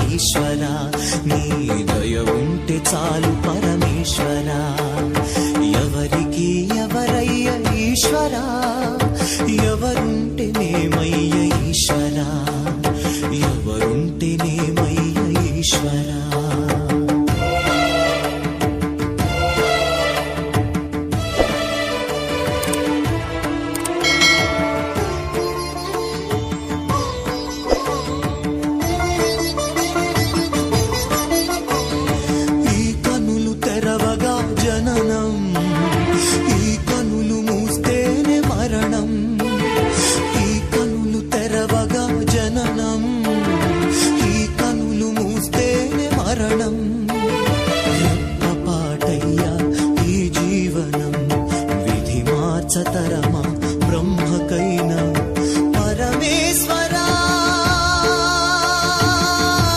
ఈశ్వరా నీ దయ ఉంటే చాలు పరమేశ్వరా ఎవరికి ఎవరయ్య ఈశ్వరా ఎవరుంటేనేమయ్య ఈశ్వరా ఎవరుంటేనేమయ్య ఈశ్వరా